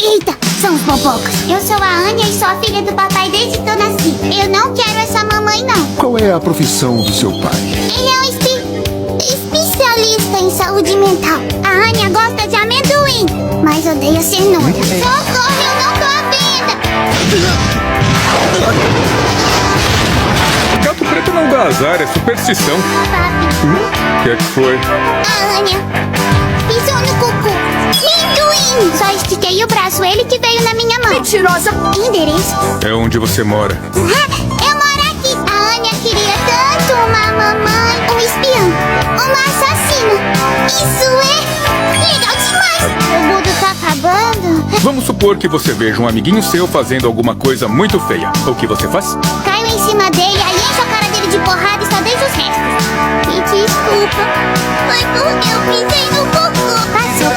Eita, são os bobocas. Eu sou a Anya e sou a filha do papai desde que eu nasci. Eu não quero essa mamãe, não. Qual é a profissão do seu pai? Ele é um especialista em saúde mental. A Anya gosta de amendoim, mas odeia cenoura. Socorro, eu não tô à venda. Gato preto não dá azar, é superstição. Papi, O que é que foi? a Anya pisou no cocô. Amendoim! Só estiquei o braço, ele que veio na minha mão. Mentirosa! Endereço? É onde você mora. Eu moro aqui. A Anya queria tanto uma mamãe, um espião, uma assassina. Isso é legal demais. O mundo tá acabando. Vamos supor que você veja um amiguinho seu fazendo alguma coisa muito feia. O que você faz? Caio em cima dele, aí encho a cara dele de porrada e só deixo os restos. Me desculpa. Foi porque eu pisei no cocô. Passou.